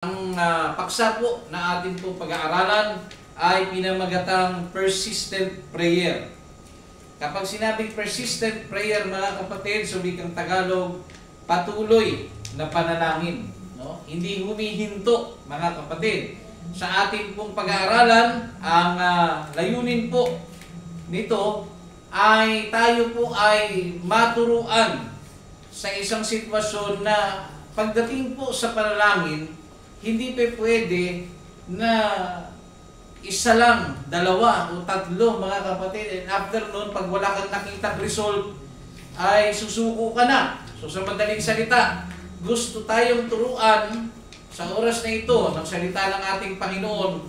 Ang paksa po na atin po pag-aaralan ay pinamagatang persistent prayer. Kapag sinabing persistent prayer, mga kapatid, sa wikang Tagalog, patuloy na panalangin. No? Hindi humihinto, mga kapatid. Sa ating pong pag-aaralan, ang layunin po nito ay tayo po ay maturuan sa isang sitwasyon na pagdating po sa panalangin, hindi pa pwede na isa lang, dalawa o tatlo, mga kapatid. And after nun, pag wala kang nakitang result, ay susuko ka na. So sa madaling salita, gusto tayong turuan sa oras na ito ng salita ng ating Panginoon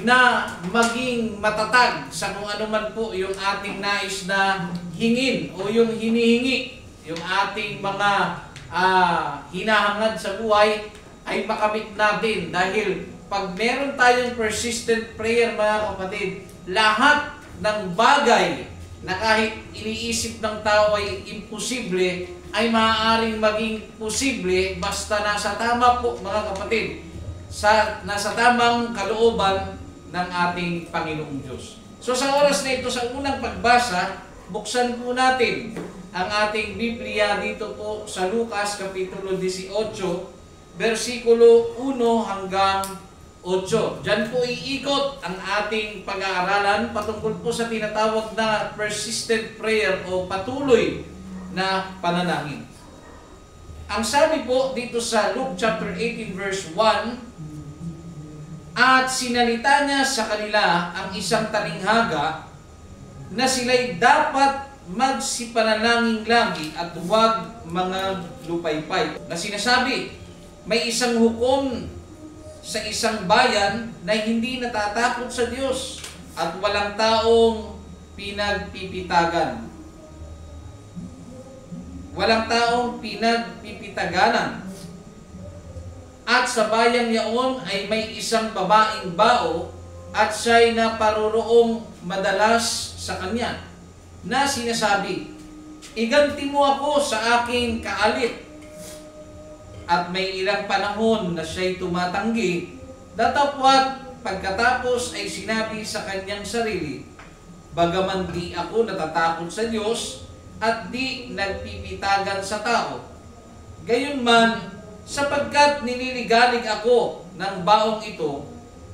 na maging matatag sa kung ano man po yung ating nais na hingin o yung hinihingi, yung ating mga hinahangad sa buhay ay makamit natin. Dahil pag meron tayong persistent prayer, mga kapatid, lahat ng bagay na kahit iniisip ng tao ay imposible, ay maaaring maging posible basta nasa tama po, mga kapatid, nasa tamang kalooban ng ating Panginoong Diyos. So sa oras na ito, sa unang pagbasa, buksan po natin ang ating Biblia dito po sa Lucas Kapitulo 18, versikulo 1 hanggang 8. Diyan po iikot ang ating pag-aaralan patungkol po sa tinatawag na persistent prayer o patuloy na panalangin. Ang sabi po dito sa Luke chapter 18 verse 1, at sinalita niya sa kanila ang isang talinghaga na sila'y dapat magsipanalangin lagi at huwag mga lupaypay. Na sinasabi, may isang hukom sa isang bayan na hindi natatakot sa Diyos at walang taong pinagpipitagan. Walang taong pinagpipitaganan. At sa bayang yaon ay may isang babaeng bao at siya'y naparoroong madalas sa kanya na sinasabi, iganti mo ako sa aking kaalit. At may ilang panahon na siya'y tumatanggi, datapwat pagkatapos ay sinabi sa kanyang sarili, bagaman di ako natatakot sa Diyos at di nagpipitagan sa tao. Gayunman, sapagkat nililigalig ako ng baong ito,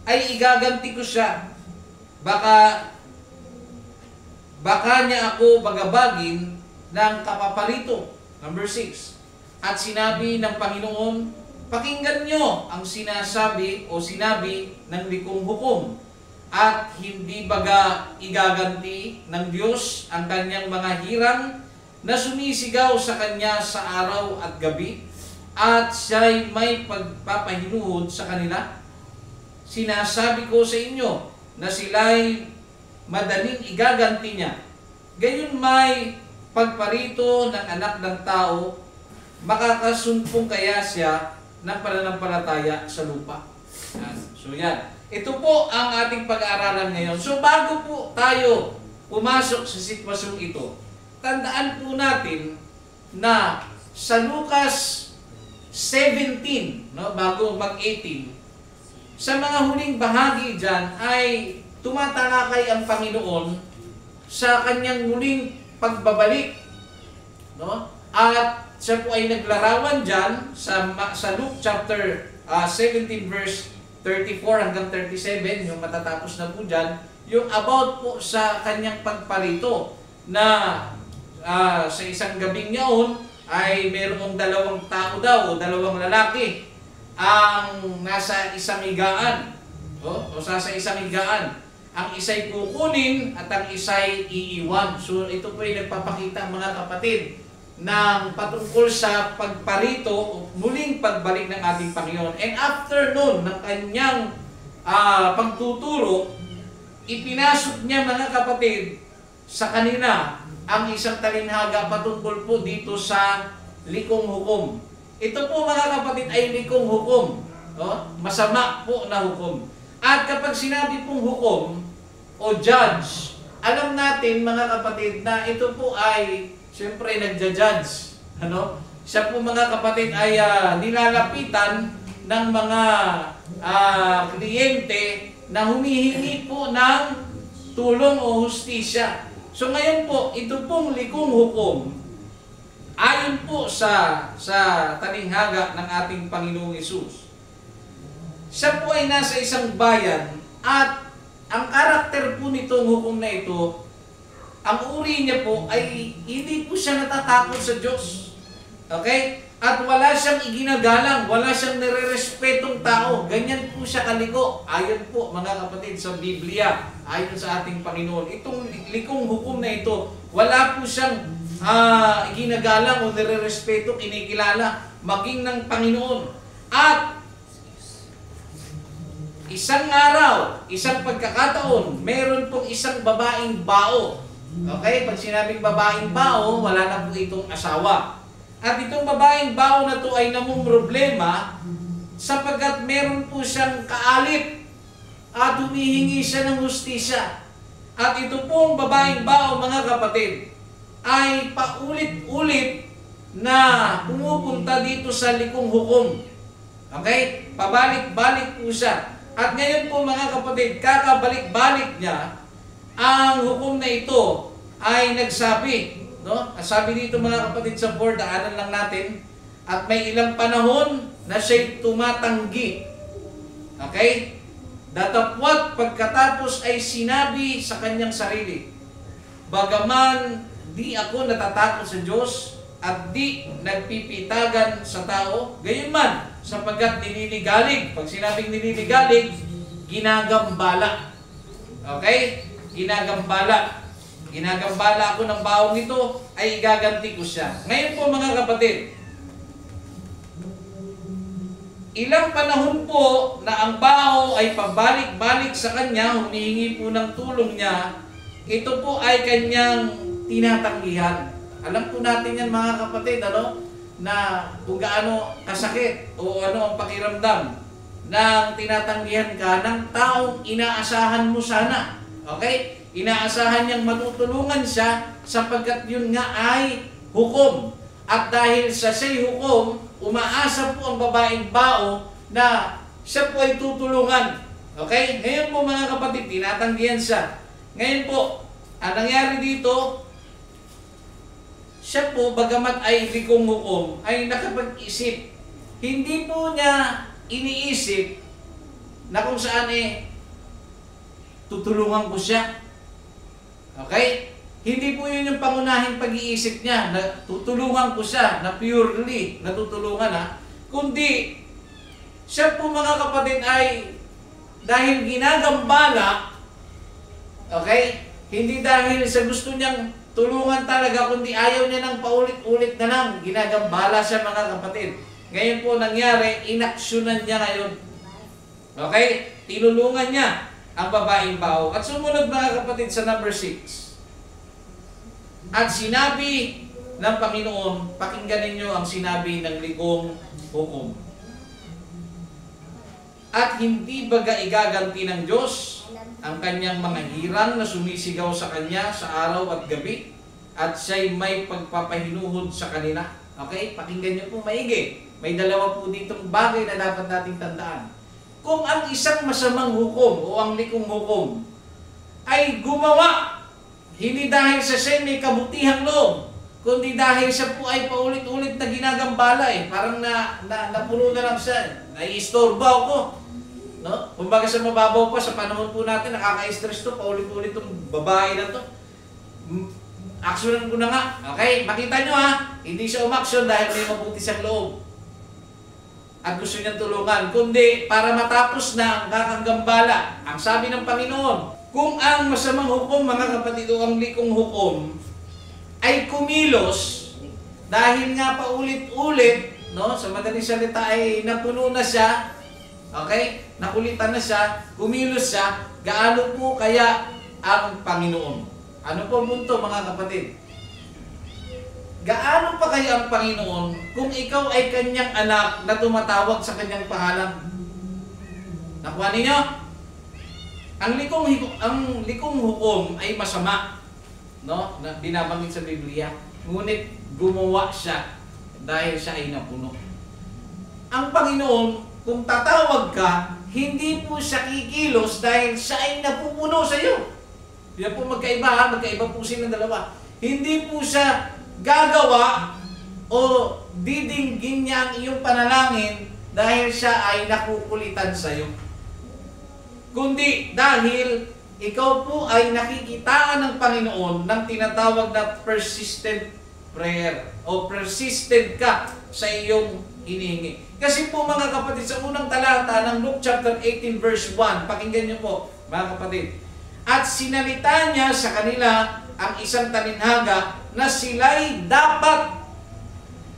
ay igaganti ko siya. Baka niya ako bagabagin ng kapaparito. Number 6. At sinabi ng Panginoon, pakinggan nyo ang sinasabi o sinabi ng likong hukom. At hindi baga igaganti ng Diyos ang kanyang mga hirang na sumisigaw sa kanya sa araw at gabi, at siya'y may pagpapahinuhod sa kanila? Sinasabi ko sa inyo na sila'y madaling igaganti niya. Gayon may pagparito ng anak ng tao, makakasumpong kaya siya ng pananampalataya sa lupa. So yan. Ito po ang ating pag-aaralan ngayon. So bago po tayo pumasok sa sitwasyong ito, tandaan po natin na sa Lucas 17, no, bago mag-18, sa mga huling bahagi dyan ay tumatalakay ang Panginoon sa kanyang muling pagbabalik. No? At siya po ay naglarawan dyan sa Luke chapter 17 verse 34 hanggang 37, yung matatapos na po dyan, yung about po sa kanyang pagparito na sa isang gabing yaon ay mayroong dalawang tao daw o dalawang lalaki ang nasa isang higaan o sa isang higaan. Ang isa'y kukunin at ang isa'y iiwan. So ito po ay nagpapakita, mga kapatid, ng patungkol sa pagparito o muling pagbalik ng ating Panginoon. And after nun, ng kanyang pagtuturo, ipinasok niya, mga kapatid, sa kanila ang isang talinghaga patungkol po dito sa likong hukom. Ito po, mga kapatid, ay likong hukom. No? Masama po na hukom. At kapag sinabi pong hukom o judge, alam natin, mga kapatid, na ito po ay siyempre nagja-judge. Ano? Siya po, mga kapatid, ay nilalapitan ng mga kliyente na humihingi po ng tulong o hustisya. So ngayon po, ito pong likong hukom, ayon po sa talinghaga ng ating Panginoong Hesus. Siya po ay nasa isang bayan at ang karakter po nitong hukom na ito, ang uri niya po ay hindi po siya natatakot sa Diyos. Okay? At wala siyang iginagalang, wala siyang nirerespetong tao. Ganyan po siya kaliko. Ayon po mga kapatid sa Biblia, ayon sa ating Panginoon. Itong likong hukom na ito, wala po siyang iginagalang o nirerespetong kinikilala maging ng Panginoon. At isang araw, isang pagkakataon, meron pong isang babaeng bao. Okay? Pag sinabing babaeng bao, wala na po itong asawa. At itong babaeng bao na to ay namumroblema sapagkat meron po siyang kaalit at humihingi siya ng hustisya. At ito pong babaeng bao, mga kapatid, ay paulit-ulit na pumupunta dito sa likong hukom. Okay? Pabalik-balik po siya. At ngayon po mga kapatid, kakabalik-balik niya, ang hukom na ito ay nagsabi, no? Sabi dito mga kapatid sa board, daanan lang natin, at may ilang panahon na siya'y tumatanggi. Okay? Datapwat pagkatapos ay sinabi sa kanyang sarili, bagaman di ako natatakot sa Diyos at di nagpipitagan sa tao, gayon man, sapagkat nililigalig. Pag sinabing nililigalig, ginagambala. Okay? Ginagambala. Ginagambala ako ng baong ito, ay igaganti ko siya. Ngayon po mga kapatid, ilang panahon po na ang bao ay pabalik-balik sa kanya, humihingi po ng tulong niya, ito po ay kanyang tinatanggihan. Alam po natin yan mga kapatid, na kung gaano kasakit o ano ang pakiramdam nang tinatanggihan ka ng taong inaasahan mo sana. Okay? Inaasahan niyang matutulungan siya sapagkat yun nga ay hukom. At dahil sa siya'y hukom, umaasa po ang babaeng bao na siya po ay tutulungan. Okay? Ngayon po mga kapatid, tinatanggihan siya. Ngayon po, ang nangyari dito, siya po, bagamat ay likong hukom, ay nakapag-isip. Hindi po niya iniisip na kung saan tutulungan ko siya. Okay? Hindi po yun yung pangunahing pag-iisip niya na tutulungan ko siya, na purely natutulungan kundi siya po mga kapatid ay dahil ginagambala, okay? Hindi dahil sa gusto niyang tulungan talaga, kundi ayaw niya ng paulit-ulit na lang. Ginagambala siya mga kapatid. Ngayon po nangyari, inaksyonan niya ngayon. Okay? Tinulungan niya ang babaeng bao. At sumunod mga kapatid sa number 6. At sinabi ng Panginoon, pakinggan ninyo ang sinabi ng likong hukom. At hindi baga igaganti ng Diyos ang kanyang mga hirang na sumisigaw sa kanya sa araw at gabi, at siya'y may pagpapahinuhod sa kanila. Okay? Pakinggan niyo po maigi. May dalawa po ditong bagay na dapat nating tandaan. Kung ang isang masamang hukom o ang likong hukom ay gumawa, hindi dahil sa siya may kabutihang loob, kundi dahil siya po ay paulit-ulit na ginagambala parang napuno na lang siya. Nai-istorba ako. No? Kumbaga sa mababaw pa, sa panahon po natin, nakaka-stress to, paulit-ulit itong babae na to. Aksyonan ko na nga. Okay? Makita nyo hindi siya umaksyon dahil may mabuti siyang loob. At gusto niyang tulungan. Kundi para matapos na ang kakagambala. Ang sabi ng Panginoon, kung ang masamang hukom, mga kapatid, o ang likong hukom, ay kumilos, dahil nga paulit-ulit, no, sa madaling salita ay napuno na siya, okay? Nakulitan na siya, kumilos siya, gaano po kaya ang Panginoon? Ano po ang punto mga kapatid? Gaano pa kaya ang Panginoon kung ikaw ay kanyang anak na tumatawag sa kanyang pangalan? Nakuha ninyo? Ang likong hukom ay masama, no? Na binabanggit sa Biblia. Ngunit gumawa siya dahil siya ay napuno. Ang Panginoon, kung tatawag ka, hindi po siya kikilos dahil siya ay napupuno sa iyo. Yan po magkaiba ha, magkaiba po silang dalawa. Hindi po siya gagawa o didinggin niya ang iyong panalangin dahil siya ay nakukulitan sa iyo. Kundi dahil ikaw po ay nakikitaan ng Panginoon ng tinatawag na persistent prayer o persistent ka sa iyong hinihingi. Kasi po mga kapatid, sa unang talata ng Luke chapter 18 verse 1, pakinggan niyo po mga kapatid. At sinalita niya sa kanila ang isang talinhaga na sila'y dapat,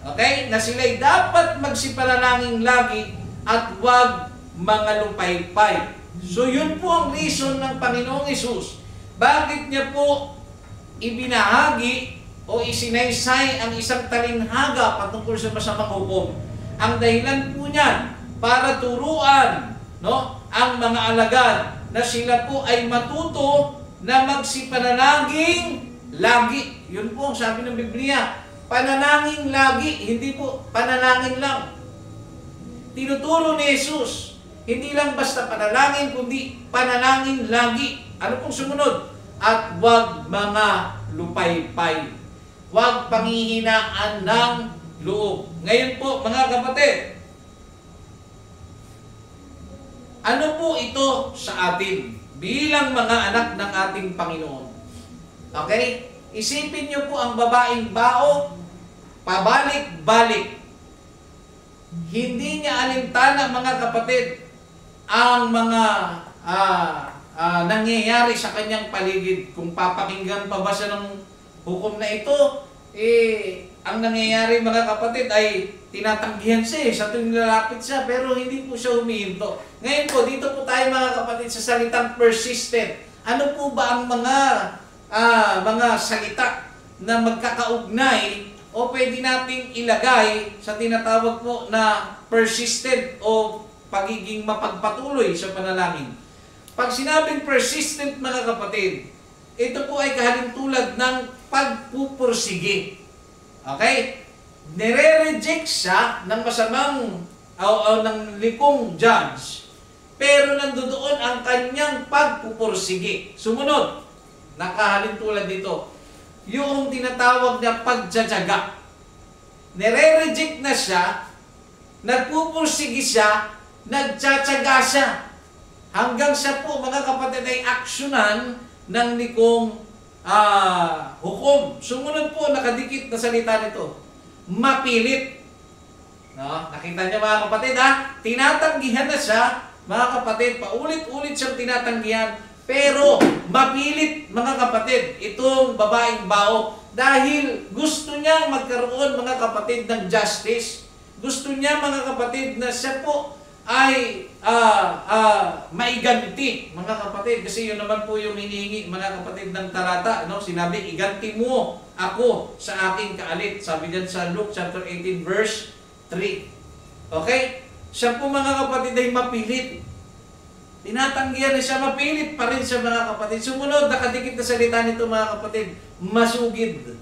okay, na sila'y dapat magsipanalangin lagi at huwag mga lupaypay. So yun po ang reason ng Panginoong Hesus. Bakit niya po ibinahagi o isinaysay ang isang talinhaga patungkol sa masamang hukom? Ang dahilan po niyan para turuan, no, ang mga alagad na sila po ay matuto na magsipanalangin lagi. Yun po ang sabi ng Biblia. Panalangin lagi, hindi po panalangin lang. Tinuturo ni Jesus, hindi lang basta panalangin, kundi panalangin lagi. Ano pong sumunod? At huwag mga lupaypay. Huwag panghihinaan ng loob. Ngayon po, mga kapatid, ano po ito sa atin bilang mga anak ng ating Panginoon? Okay? Isipin niyo po ang babaeng bao, pabalik-balik. Hindi niya alintana, mga kapatid, ang mga nangyayari sa kanyang paligid. Kung papakinggan pa ba siya ng hukom na ito, ang nangyayari mga kapatid ay tinatanggihan siya sa tuwing lalapit siya, pero hindi po siya humihinto. Ngayon po, dito po tayo mga kapatid sa salitang persistent. Ano po ba ang mga salita na magkakaugnay o pwede nating ilagay sa tinatawag po na persistent o pagiging mapagpatuloy sa panalangin? Pag sinabing persistent mga kapatid, ito po ay kahalintulad ng pagpupursige. Okay? Nire-reject siya ng masamang o ng likong judge, pero nandoon ang kanyang pagpupursige. Sumunod, nakahalintulad dito, yung tinatawag na pagtsatsaga. Nire-reject na siya, nagpupursige siya, nagtsatsaga siya, hanggang siya po mga kapatid ay aksyonan ng likong hukom. Sumunod po, nakadikit na salita nito, mapilit. No? Nakita niyo mga kapatid ha? Tinatanggihan na siya, mga kapatid, paulit-ulit siyang tinatanggihan, pero mapilit mga kapatid, itong babaeng bao, dahil gusto niya magkaroon mga kapatid ng justice. Gusto niya mga kapatid na siya po ay maiganti, mga kapatid, kasi yun naman po yung hinihingi mga kapatid ng talata, no? Sinabi, iganti mo ako sa aking kaalit. Sabi diyan sa Luke chapter 18 verse 3. Okay? Siya po mga kapatid ay mapilit. Tinatanggihan na siya, mapilit pa rin siya mga kapatid. Sumunod, nakadikit na salita nito mga kapatid, masugid.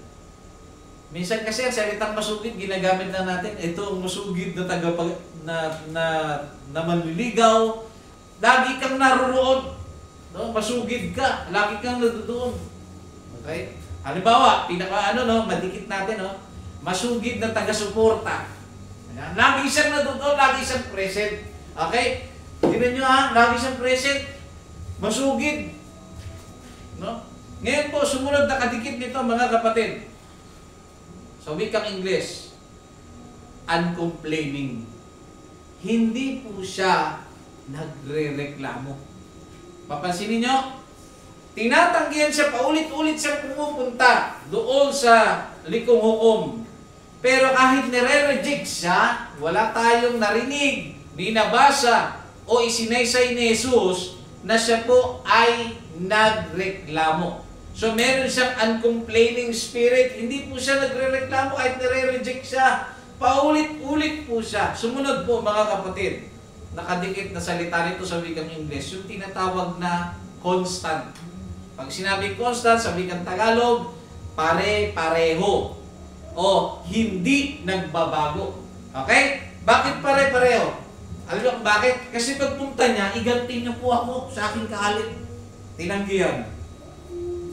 Minsan kasi ang salitang masugid, ginagamit na natin, ito ang masugid na na manliligaw, lagi kang naroroon, no? Masugid ka, lagi kang nadoon. Okay? Halimbawa, madikit natin, no? Masugid na taga-suporta. Lagi siyang nadoon, lagi siyang present. Okay? Tingnan nyo ha, lagi siyang present, masugid. No? Ngayon po, sumunod na kadikit nito mga kapatid. Sa wikang English, uncomplaining. Hindi po siya nagre-reklamo. Papansinin nyo, tinatanggihan siya, paulit-ulit siyang pumupunta doon sa likong hukom. Pero kahit nire-reject siya, wala tayong narinig, binabasa, o isinaysay ni Jesus na siya po ay nagreklamo. So meron siyang uncomplaining spirit, hindi po siya nagre-reklamo kahit nire-reject siya. Paulit-ulit po siya. Sumunod po mga kapatid, nakadikit na salita nito sa wikang English, yung tinatawag na constant. Pag sinabing constant sa wikang Tagalog, pare-pareho o hindi nagbabago. Okay? Bakit pare-pareho? Alam niyo bakit? Kasi pagpunta niya, iganti niyo po ako sa aking kahalit. Tinanggihan.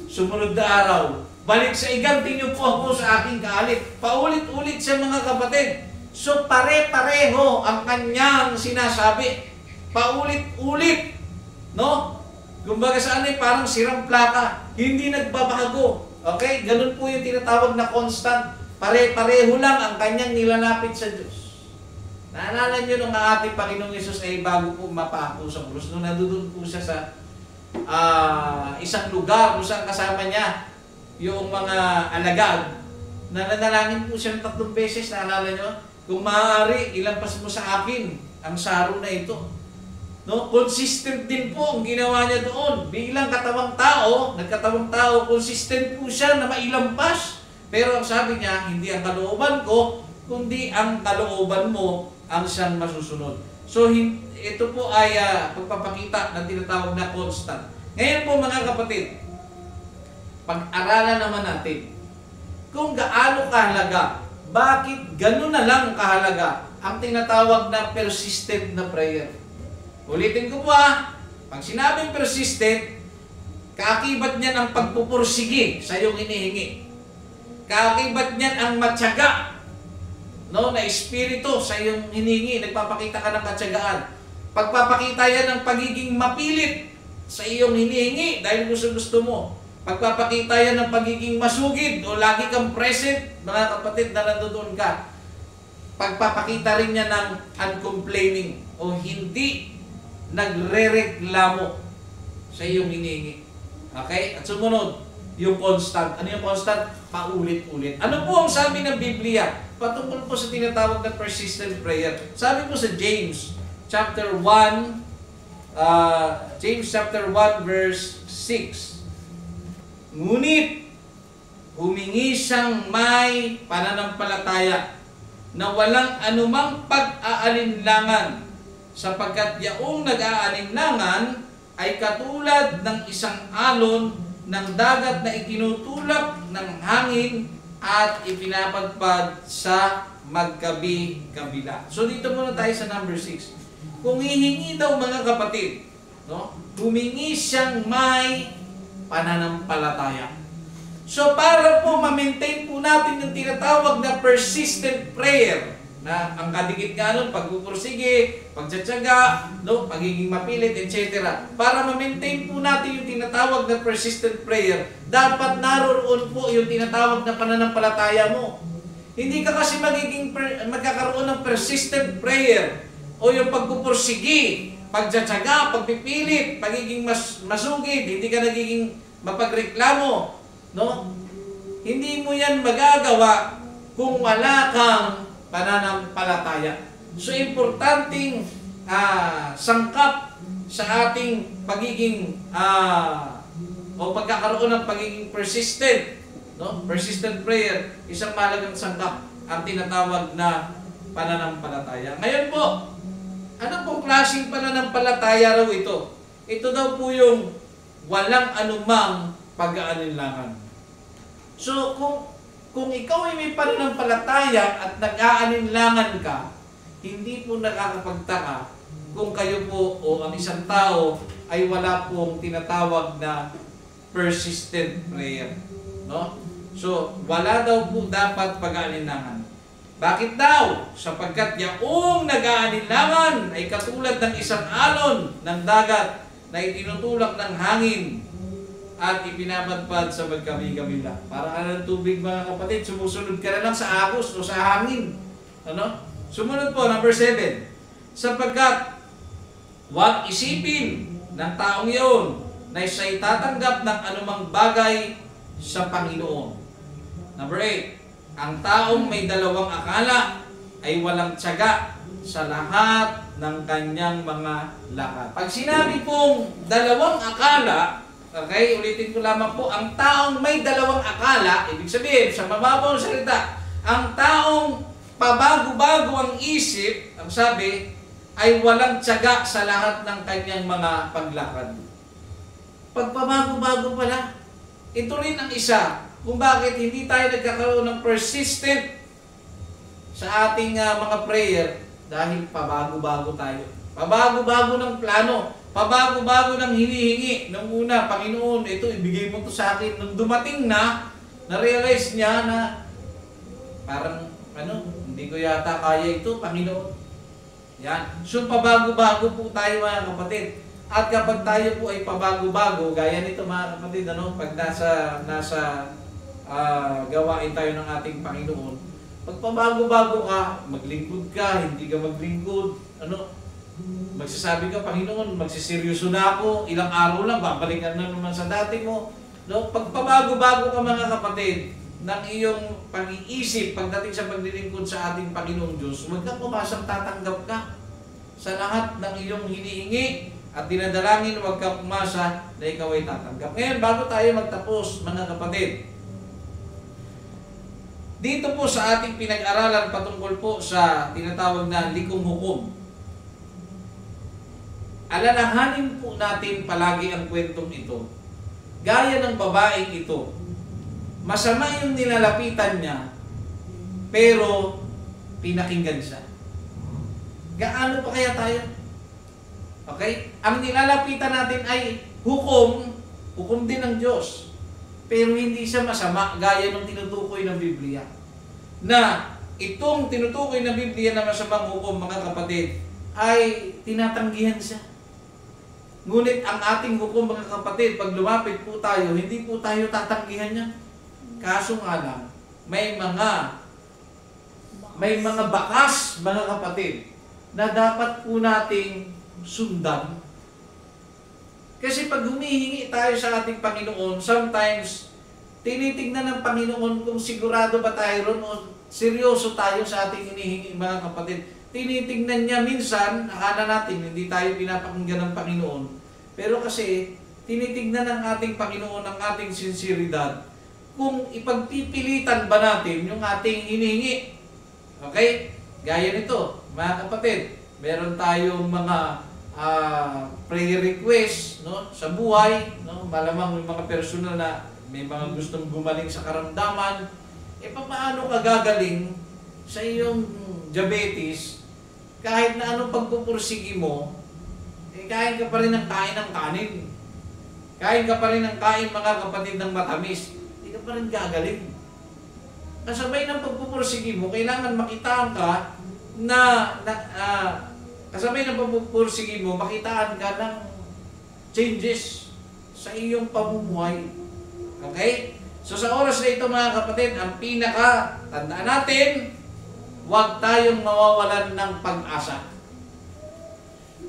Sumunod na araw, balik sa iganti niyo po ako sa aking kahalit. Paulit-ulit sa mga kapatid. So pare-pareho ang kanyang sinasabi. Paulit-ulit. No? Kumbaga saan ay parang sirang plaka. Hindi nagbabago. Okay? Ganun po yung tinatawag na constant. Pare-pareho lang ang kanyang nilalapit sa Diyos. Naalala nyo nung ating Panginoong Yesus ay bago po mapako sa krus, nung nandun po siya sa isang lugar kung saan kasama niya yung mga alagad, nananalangin po siya ng 3 beses, naalala nyo? Kung maaari, ilampas mo sa akin ang saro na ito. No? Consistent din po ang ginawa niya doon. Bilang katawang tao, nagkatawang tao, consistent po siya na mailampas. Pero ang sabi niya, hindi ang kalooban ko, kundi ang kalooban mo ang siyang masusunod. So, ito po ay pagpapakita ng tinatawag na constant. Ngayon po mga kapatid, pag-aralan naman natin kung gaano kahalaga, bakit gano'n na lang kahalaga ang tinatawag na persistent na prayer. Ulitin ko po pag sinabing persistent, kaakibat niyan ang pagpupursige sa iyong hinihingi. Kaakibat niyan ang matyaga, no, na espiritu sa iyong hiningi, nagpapakita ka ng katsagaan. Pagpapakita yan ng pagiging mapilit sa iyong hinihingi dahil gusto mo. Pagpapakita yan ng pagiging masugid o lagi kang present, mga kapatid na nandoon ka. Pagpapakita rin niya ng uncomplaining o hindi nagre-reklamo sa iyong hinihingi. Okay? At sumunod, yung constant. Ano yung constant? Paulit-ulit. Ano po ang sabi ng Biblia patungkol po sa tinatawag na persistent prayer? Sabi po sa James chapter 1 verse 6. Ngunit humingi siyang may pananampalataya na walang anumang pag-aalinlangan, sapagkat yaong nag-aalinlangan ay katulad ng isang alon ng dagat na itinutulak ng hangin at ipinapadpad sa magkabi-kabila. So dito muna tayo sa number 6. Kung hihingi daw mga kapatid, no, humingi siyang may pananampalataya. So para po ma-maintain po natin yung tinatawag na persistent prayer, na ang kadikit nga nun, pagpupursige, pagtsatsaga, no, pagiging mapilit, etc. Para ma-maintain po natin yung tinatawag na persistent prayer, dapat naroon po yung tinatawag na pananampalataya mo. Hindi ka kasi magkakaroon ng persistent prayer o yung pagpupursige, pagtsatsaga, pagpipilit, pagiging masugid, hindi ka nagiging mapagreklamo, no? Hindi mo yan magagawa kung wala kang pananampalataya. So, importanteng sangkap sa ating pagiging o pagkakaroon ng pagiging persistent, no? Persistent prayer, isang mahalagang sangkap ang tinatawag na pananampalataya. Ngayon po, ano pong klaseng pananampalataya raw ito? Ito daw po yung walang anumang pag-aalinlangan. So, kung ikaw ay may pananampalataya at nag-aalinlangan ka, hindi po nakakapagtaka kung kayo po o ang isang tao ay wala pong tinatawag na persistent prayer. No? So, wala daw po dapat pag-aalinlangan. Bakit daw? Sapagkat yaong nag-aalinlangan ay katulad ng isang alon ng dagat na itinutulak ng hangin at ipinapadpad sa magkabi-kabila. Para ka ng tubig mga kapatid, sumusunod ka na lang sa agos o sa hangin. Ano? Sumunod po, number 7. Sapagkat huwag isipin ng taong iyon na siya'y tatanggap ng anumang bagay sa Panginoon. Number 8. Ang taong may dalawang akala ay walang tiyaga sa lahat ng kanyang mga lakad. Pag sinabi pong dalawang akala, okay, ulitin ko lamang po, ang taong may dalawang akala, ibig sabihin, sa mababaw na salita, ang taong pabago-bago ang isip, ang sabi, ay walang tiyaga sa lahat ng kanyang mga paglakad. Pag pabago-bago pala, ito rin ang isa kung bakit hindi tayo nagkakaroon ng persistent sa ating mga prayer, Dahil pabago-bago tayo. Pabago-bago ng plano. Pabago-bago ng hinihingi. Nung una, Panginoon, ito, ibigay mo to sa akin. Nung dumating na-realize niya na parang, hindi ko yata kaya ito, Panginoon. Yan. So, pabago-bago po tayo mga kapatid. At kapag tayo po ay pabago-bago, gaya nito mga kapatid, pag nasa gawain tayo ng ating Panginoon, pag pabago-bago ka, maglingkod ka, hindi ka maglingkod, magsasabi ka, Panginoon, magsiseryoso na ako, ilang araw lang, babalikan na naman sa dati mo. Pag pabago-bago ka mga kapatid, ng iyong pag-iisip pagdating sa paglilingkod sa ating Panginoong Diyos, huwag kang pumasang tatanggap ka sa lahat ng iyong hinihingi at dinadalangin, huwag kang umasa na ikaw ay tatanggap. Ngayon, bago tayo magtapos, mga kapatid, dito po sa ating pinag-aralan patungkol po sa tinatawag na likong hukom, alalahanin po natin palagi ang kwentong ito. Gaya ng babaeng ito, masama yung nilalapitan niya, pero pinakinggan siya. Gaano pa kaya tayo? Okay? Ang nilalapitan natin ay hukom din ng Diyos. Pero hindi siya masama gaya ng tinutukoy ng Biblia. Na itong tinutukoy ng Biblia na masamang hukom, mga kapatid, ay tinatanggihan siya. Ngunit ang ating hukom, mga kapatid, pag lumapit po tayo, hindi po tayo tatanggihan niya. Kaso nga lang, may mga bakas, mga kapatid, na dapat po nating sundan. Kasi pag humihingi tayo sa ating Panginoon, sometimes, tinitignan ng Panginoon kung sigurado ba tayo ron o seryoso tayo sa ating hinihingi, mga kapatid. Tinitignan niya minsan, akala natin, hindi tayo pinapakinggan ng Panginoon. Pero kasi, tinitignan ng ating Panginoon ang ating sinseridad kung ipagpipilitan ba natin yung ating hinihingi. Okay? Gaya nito, mga kapatid, meron tayong mga prayer request sa buhay, malamang may mga personal na may mga gustong gumaling sa karamdaman. Paano ka gagaling sa iyong diabetes kahit na anong pagpupursigi mo, kain ka pa rin ng kain ng kanin. Kain ka pa rin ng kain, mga kapatid, ng matamis. Hindi ka pa rin gagaling. Kasabay ng pagpupursigi mo, kailangan makitaan ka kasabay ng pagpupursigi mo, makitaan ka ng changes sa iyong pamumuhay. Okay? So sa oras na ito, mga kapatid, ang tandaan natin, huwag tayong mawawalan ng pag-asa.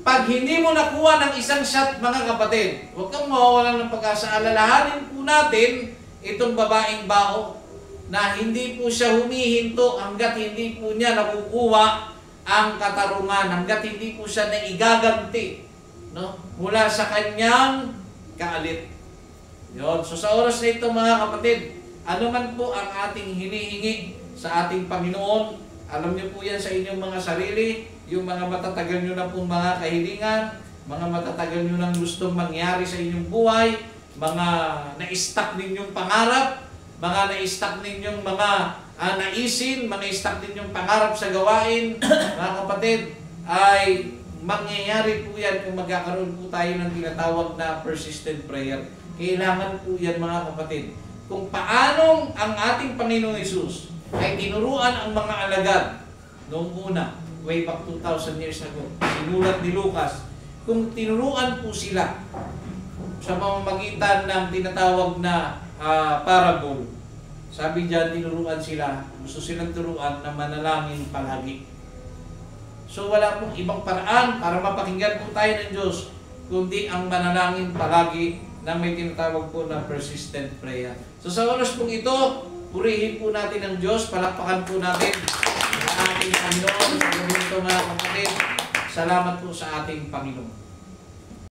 Pag hindi mo nakuha ng isang shot, mga kapatid, huwag kang mawawalan ng pag-asa. Alalahanin po natin itong babaeng baho na hindi po siya humihinto hanggat hindi po niya nakukuha ang katarungan, hanggat hindi po siya naigaganti mula sa kanyang kaalit. Yun. So sa oras na ito, mga kapatid, ano man po ang ating hinihingi sa ating Panginoon, alam niyo po yan sa inyong mga sarili, yung mga matatagal nyo na pong mga kahilingan, mga matatagal nyo nang gustong mangyari sa inyong buhay, mga na-stack ninyong pangarap, mga na-stack ninyong mga naisin, mga na-stack ninyong pangarap sa gawain, mga kapatid, ay mangyayari po yan kung magkakaroon po tayo ng tinatawag na persistent prayer. Kailangan po yan, mga kapatid. Kung paanong ang ating Panginoong Hesus ay tinuruan ang mga alagad noong una, way back 2,000 years ago, sinulat ni Lucas, kung tinuruan po sila sa pamamagitan ng tinatawag na parable, sabi diyan, tinuruan sila, gusto silang turuan na manalangin palagi. So wala pong ibang paraan para mapakinggan po tayo ng Diyos, kundi ang manalangin palagi na may tinatawag po na persistent prayer. So sa oras pong ito, purihin po natin ang Diyos, palakpakan po natin ang ating Panginoon. Sa mga kapatid, salamat po sa ating Panginoon.